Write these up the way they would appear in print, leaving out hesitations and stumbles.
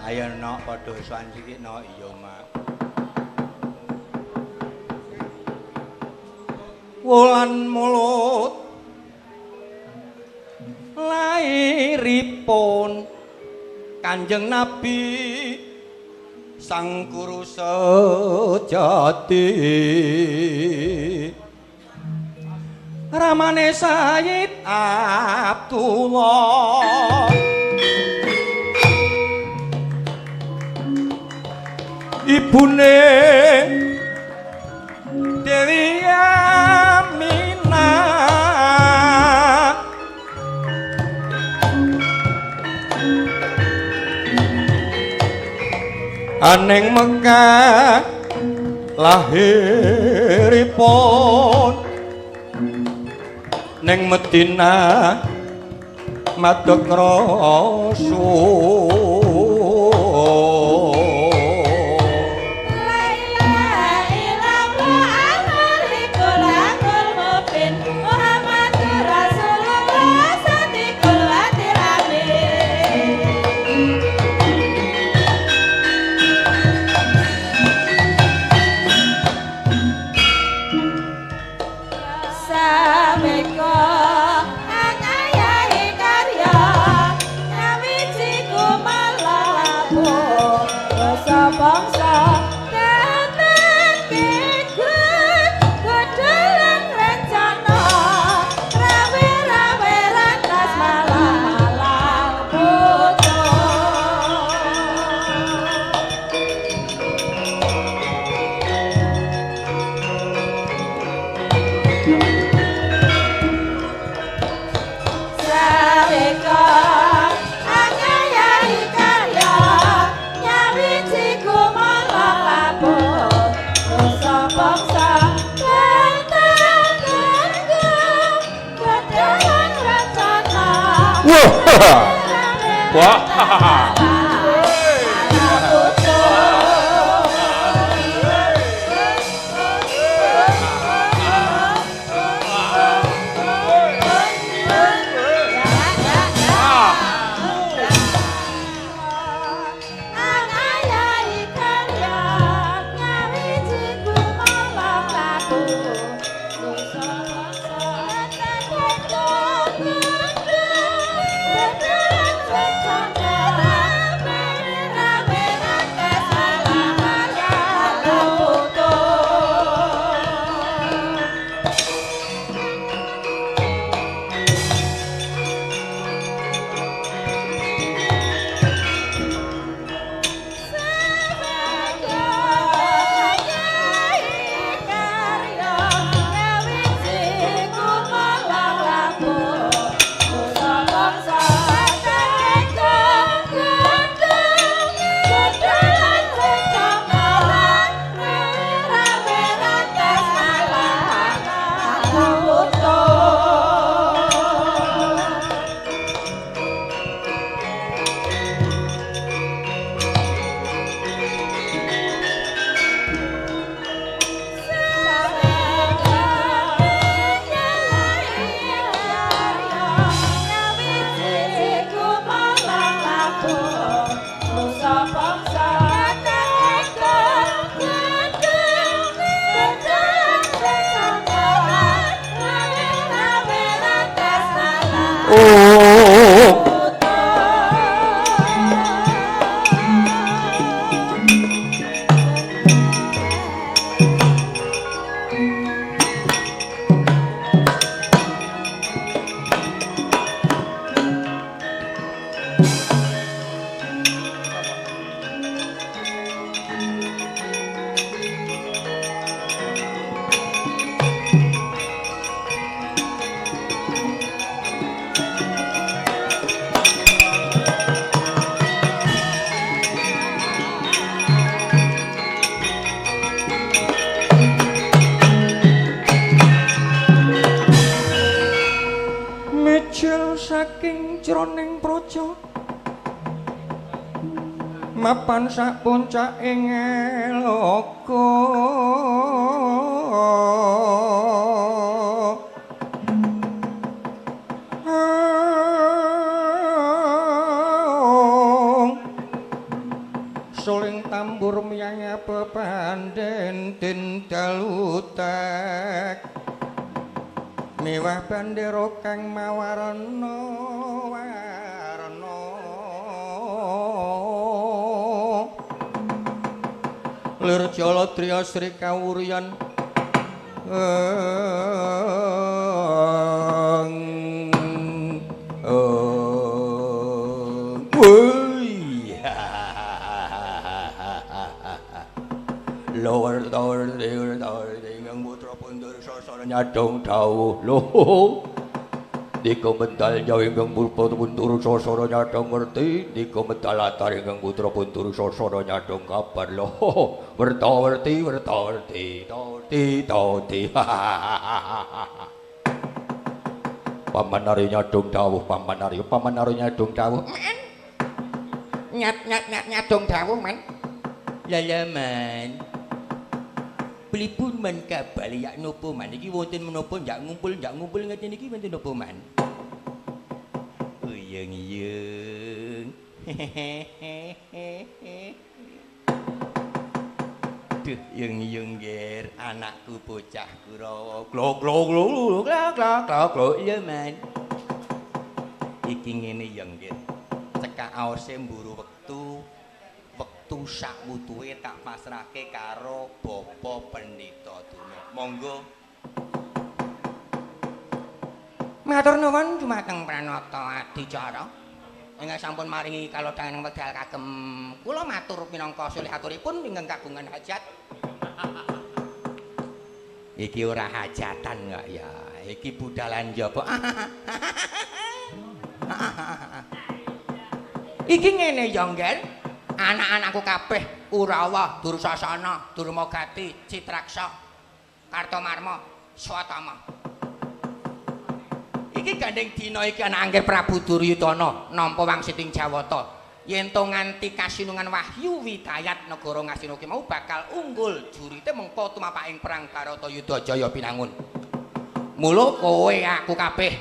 ayo nok padha sowan sithik nok iya mak. Wulan mulut lairipun Kanjeng Nabi Sang Guru sejati ramane Sayyid Abdullah ibune Dewi Aminah aneng Mekah lahiripun neng Madinah madeg Rasul wah jroning praja mapan sak puncaking eloka suling tambur miyang pepandhen tindalutek miwah bandera kang mawarna warna lir Jaladriya Sri Kawuryan lower dengan putra pundur sasana nyadong dawuh lho dika medal jawa ingkang putra pundur sasana nyadong ngerti dika medal latar ingkang putra pundur sasana nyadong kabar lho werti pamanari nyadong dawuh pamanari nyadong dawuh nyadong dawuh men lalaman pelipun man kabal yak nopo man iki wonten menapa ndak ngumpul ngeten iki wonten nopo man uyeng duh yung ger anakku bocah Kurawa glok iya man iki ngene yung ger cekak aose mburu wektu sak wutuhe tak pasrahke karo Bapa Pendhita Tuna. Monggo. Matur nuwun dumateng Pranata Adicara. Ingkang sampun maringi kalodhangan wekdal kagem kula matur minangka sulihaturipun ingkang kagungan hajat. Iki ora hajatan kok ya. Iki budalan njaba. Iki ngene ya, Ngger. Anak-anakku kabeh Kurawa, Dursasana, Durmagati, Citraksa, Kartamarma, Swatama. Iki gandeng dina iki anak Angger Prabu Duryudana nampa wangsiting Jawata. Yen to nganti kasinungan Wahyu Widayat negara Ngastina ki mau bakal unggul jurite mengko tumapaking perang Baratayuda pinangun. Mula kowe aku kabeh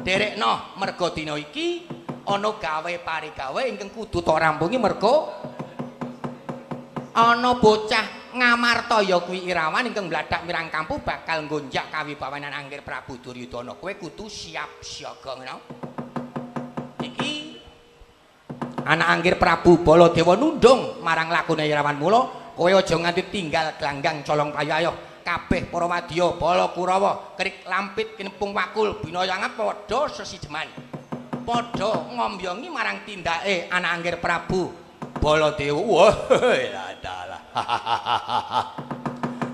derekno merga dina iki ana gawe parigawe ingkang kudu ta rampungi merga ana bocah Ngamartaya kuwi Irawan ingkang mladak mirang kampu bakal nggonjak kawibawanan Angger Prabu Duryudana. Kowe kudu siap siaga ngono. Iki anak Angger Prabu Baladewa nundung marang lakune Irawan mula kowe aja nganti tinggal glanggang colong payayo. Kabeh para wadya bala Kurawa krik lampit kinepung wakul binayangat padha sesijeman. Padha ngombyongi marang tindake anak Angger Prabu Baladewa. Wah, dalah.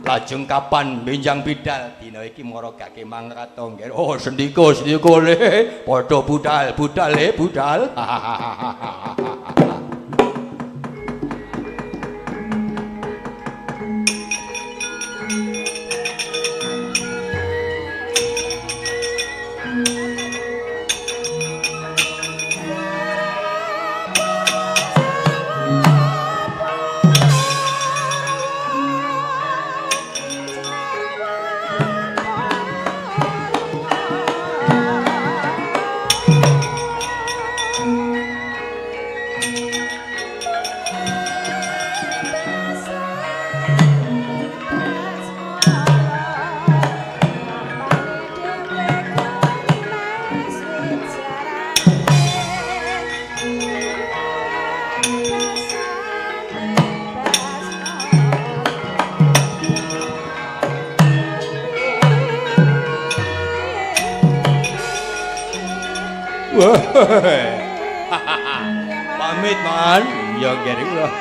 Lajeng kapan benjang bidal dina iki maragake mangkat Ngger. Oh, sendika le. Padha budal. Pamit man, ya gering loh.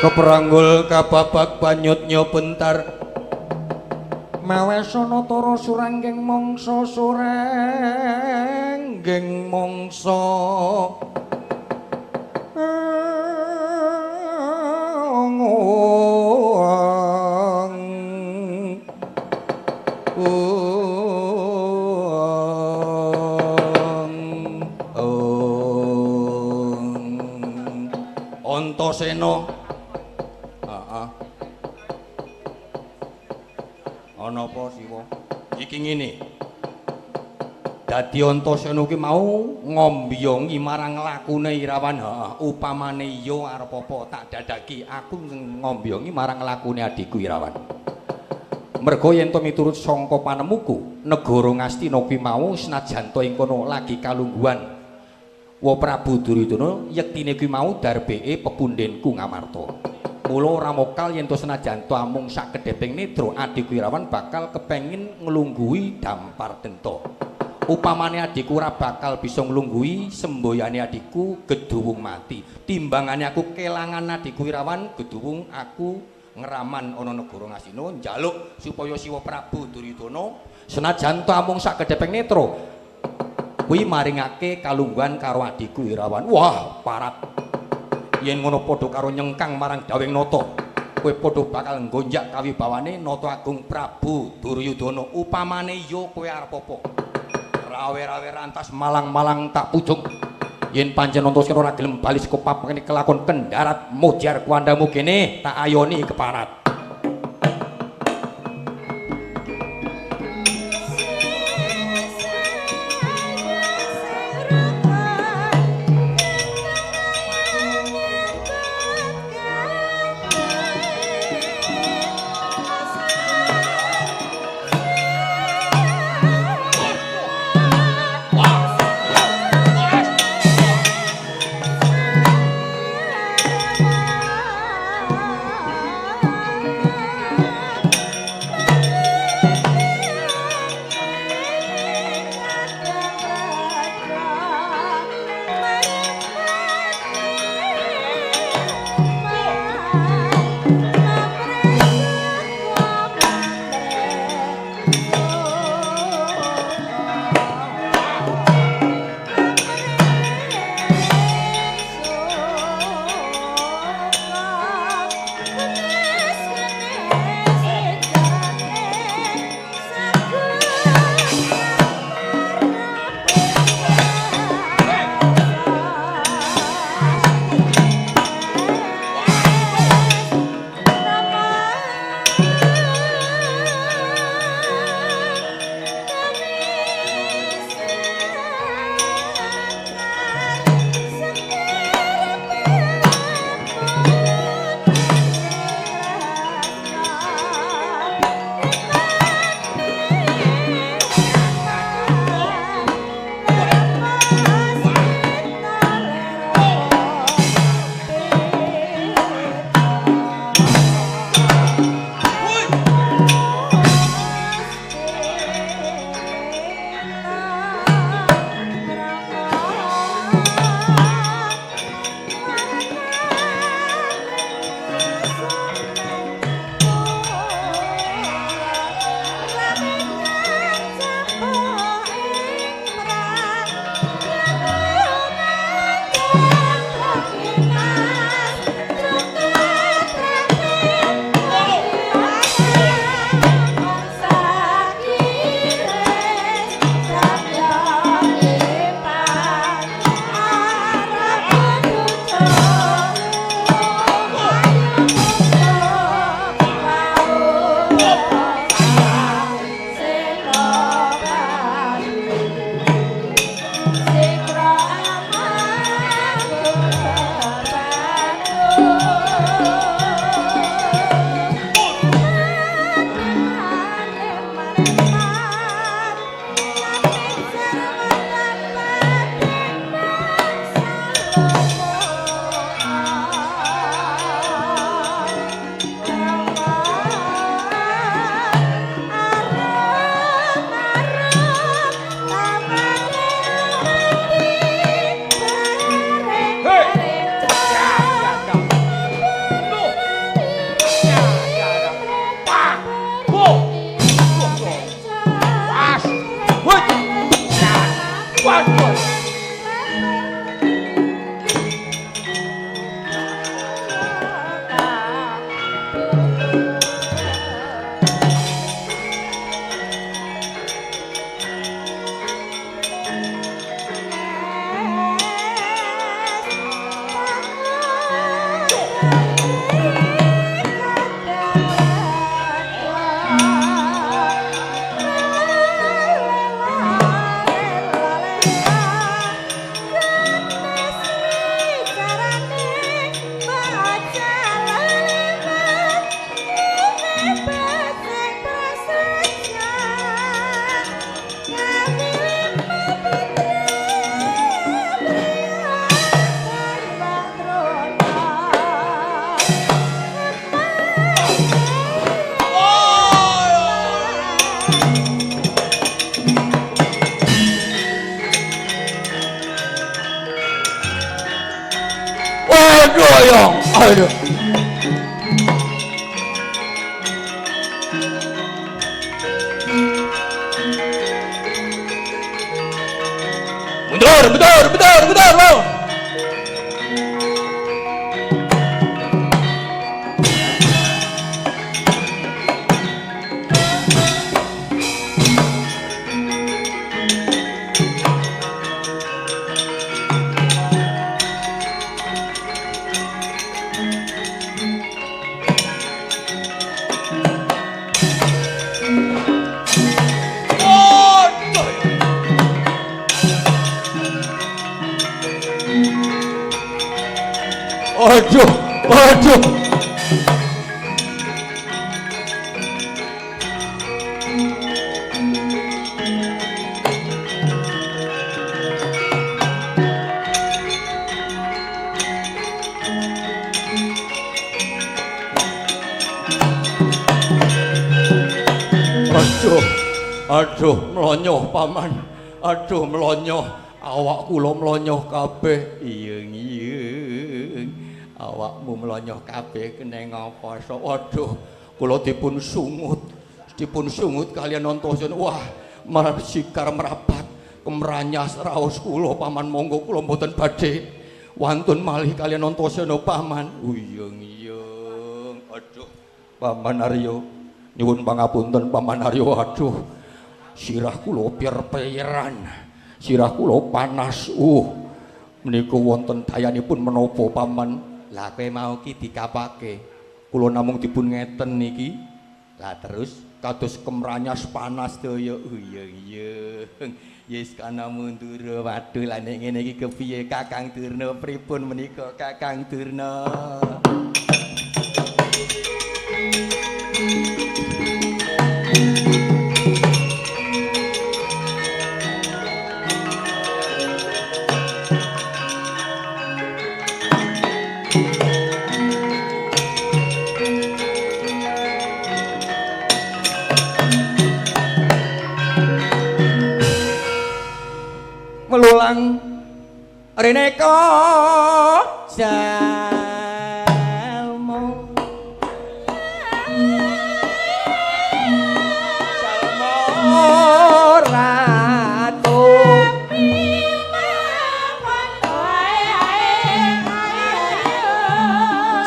Kepranggul kababak banyutnya bentar mawesana tara suranggeng mangsa suranggeng mangsa Antasena. Ana apa Siwa? Iki ngene. Dadi Antasena ki mau ngombyongi marang lakune Irawan. Heeh, upamane iya arep apa tak dadaki aku ngombyongi marang lakune adikku Irawan. Merga yen to miturut sangka panemuku, negara Ngastina kuwi mau senajan to ing kono lagi kalungguhan Wa Prabu Duryudana yektine kuwi mau darbeke pepundhenku Ngamarta. Mula ora mokal yen to senajan to amung sak kedheping nedra adikku Irawan bakal kepengin nglungguhi Dampar Denta. Upamane adikku ora bakal bisa nglungguhi semboyane adikku Geduwung mati. Timbangane aku kelangan adikku Irawan, Geduwung aku ngeraman ana negara Ngastina njaluk supaya Siwa Prabu Duryudana senajan to amung sak kedheping nedra kuwi maringake kalungguhan karo adikku Irawan. Wah, parat. Yen ngono padha karo nyengkang marang Dawing Nata. Kowe padha bakal nggonjak kawibawane Nata Agung Prabu Duryudana. Upamane iya kowe arep apa? Rawe-rawe rantas malang-malang tak pucuk. Yen pancen Antasena ora gelem bali saka papane kelakon kendarat mujar kuandamu kene, tak ayoni keparat. Aduh. Mundur, mau. Aduh. Aduh, melonyoh paman. Aduh, melonyoh. Awak kula melonyoh kabeh. Iyeng. Awakmu melonyoh kabeh kene ngapa? Waduh, kula dipun sungut kalian Antasena. Wah, sikar merapat kemranyas raos kula paman. Monggo kula mboten badhe wantun malih kalian Antasena paman. Iyeng. Aduh, paman Arya. Nyuwun pangapunten paman Arya. Aduh, sirah kula pier-pieran. Sirah kula panas. Menika wonten dayanipun menapa paman? Lah kowe mau ki dikapake. Kula namung dipun ngeten niki. Lah terus kados kemranyas panas daya. Iya. Yes kana mundur. Waduh lah nek ngene iki kepiye Kakang Durna? Pripun menika Kakang Durna? Melulang Reneka Jalmo Ratu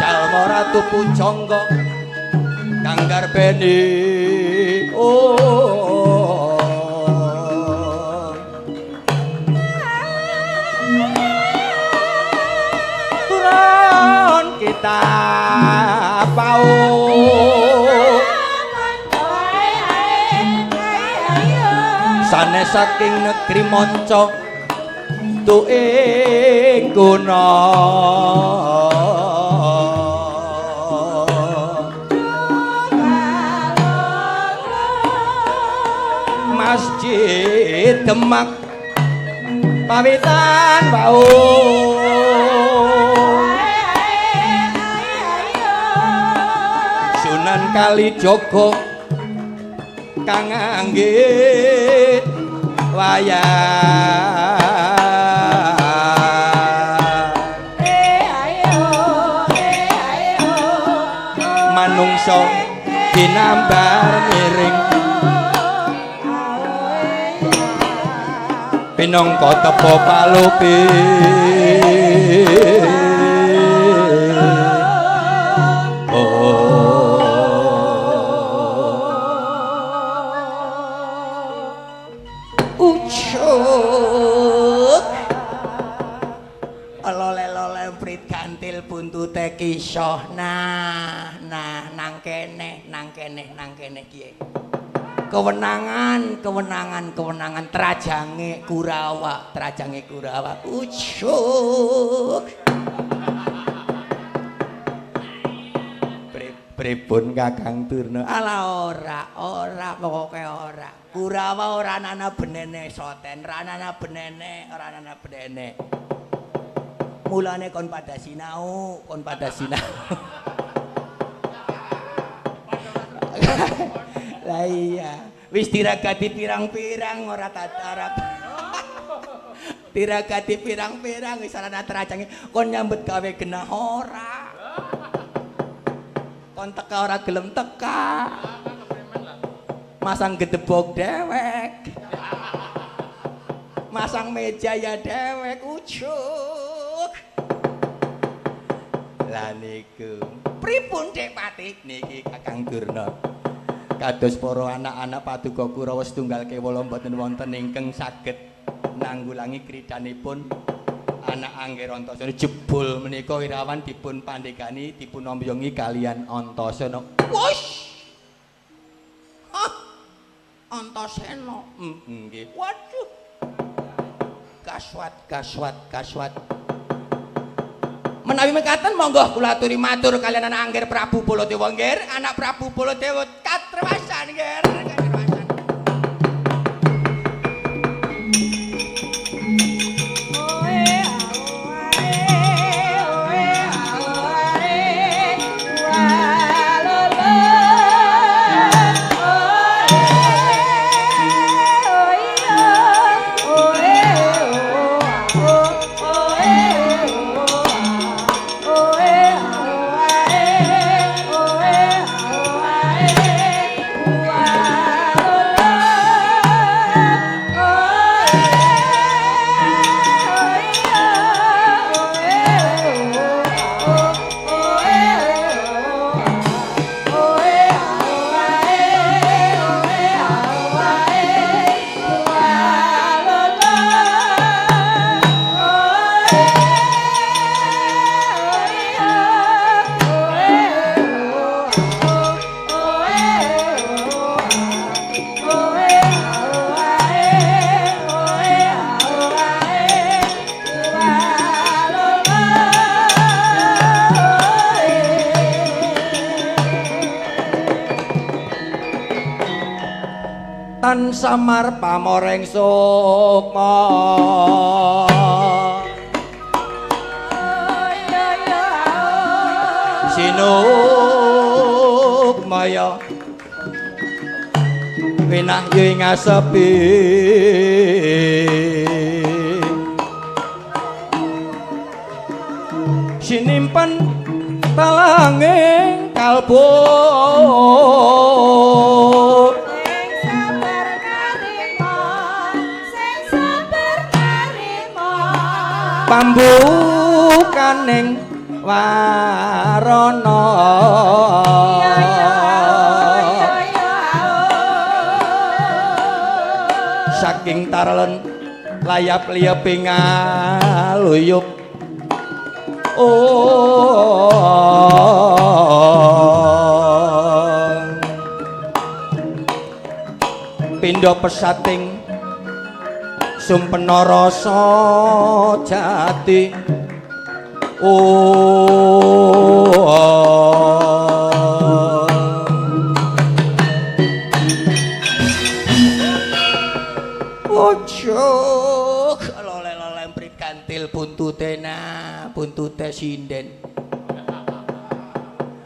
Jalmo Ratu Pujangga kang garbeni kita pau sanes saking negeri manca tuing guna Masjid Demak pawitan bau Kalijaga kang anggit wayah manungsa dinambar miring pinangka tepa palupi lole-lole prit gantil buntute kisah. Nah, nang kene kiye. Kewenangan trajange Kurawa. Ucuk. Pripun Kakang Durna? Ala ora pokoke ora. Kurawa ora ana benene soten, ora ana benene. Mulane kon pada sinau. Lah iya, wis diragati pirang-pirang ora tatarap. Diragati pirang-pirang wis ana trajange kon nyambut gawe genah ora. Kon teka ora gelem teka. Masang gedebok dewek. Masang meja ya dewek ujuk. Lah niku. Pripun Dek Pati niki Kakang Durna? Kados para anak-anak Paduka Kurawa setunggal kewala mboten wonten ingkang saged nanggulangi kridanipun anak Angger Antasena. Jebul menika Irawan dipun pandegani dipun ombongi kalian Antasena. Wus. Hah. Antasena. Nggih. Waduh. Kaswat. Menawi mekaten monggo kula aturi matur kalian anak Angger Prabu Baladewa nggih. Anak Prabu Baladewa katrewasan nggih. Tan samar pamoreng sukma sinuk maya winah ing asepi sinimpen talanging kalbu pambukaning warana saking tarlen layap liyeping ngaluyup pindha pesating sumpena rasa jati ujuk lole-lole prit gantil buntute buntute sinden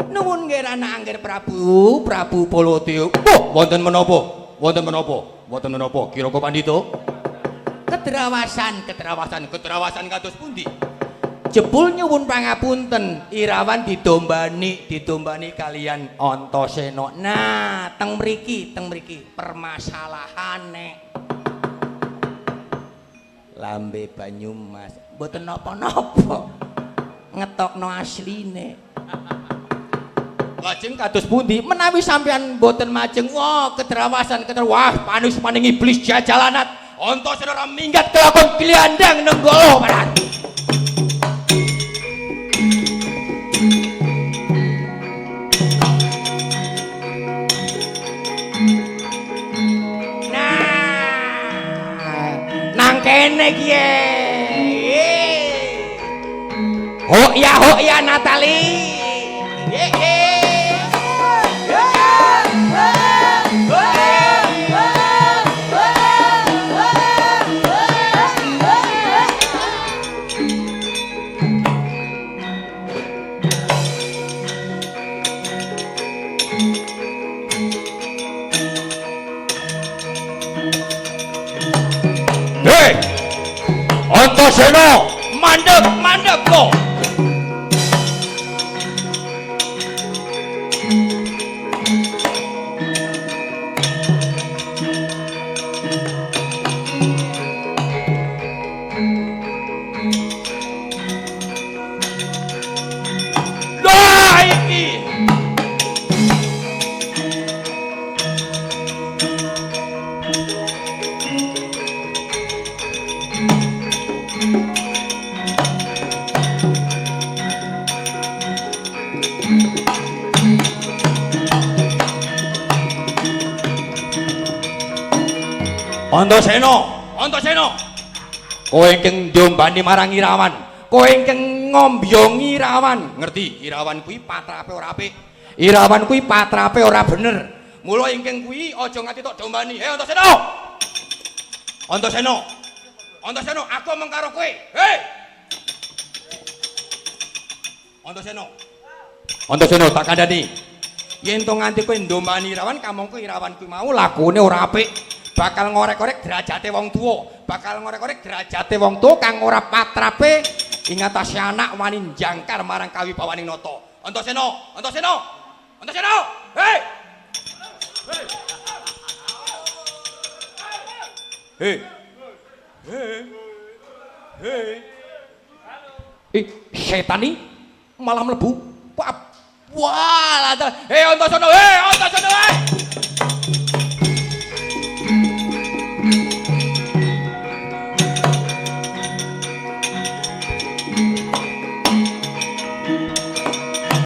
nuwun nggih anak Angger Prabu Baladewa. Wonten menapa kira-kira pandhita? Ketrawasan kados pundi? Jebul nyuwun pangapunten Irawan didombani kalian Antasena. Nah, teng mriki permasalahane. Lambe Banyumas mboten napa-napa. Ngetokno asline. Lajeng kados pundi menawi sampean mboten majeng ketrawasan wah panus maning iblis jajalanat Antasena minggat kelakon kliandang nenggala parat. Ho ya Natali. Hei, Antasena, Mandek kok. Lah iki. Antasena. Kowe ingkang ndombani marang Irawan, kowe ingkang ngombyong Irawan. Ngerti, Irawan kuwi patrape ora apik. Irawan kuwi patrape ora bener. Mula ingkang kuwi aja nganti tok dombani. Hei Antasena, aku omong karo kowe. Hei! Antasena tak kandhani. Yen to nganti kowe ndombani Irawan, kamangka Irawan kuwi mau lakune ora apik. Bakal ngorek-korek derajate wong tuwa, kang ora patrape ing atase anak wani jangkar marang kawibawaning nata. Antasena. Hei! Setan iki malah mlebu. Wah, Antasena.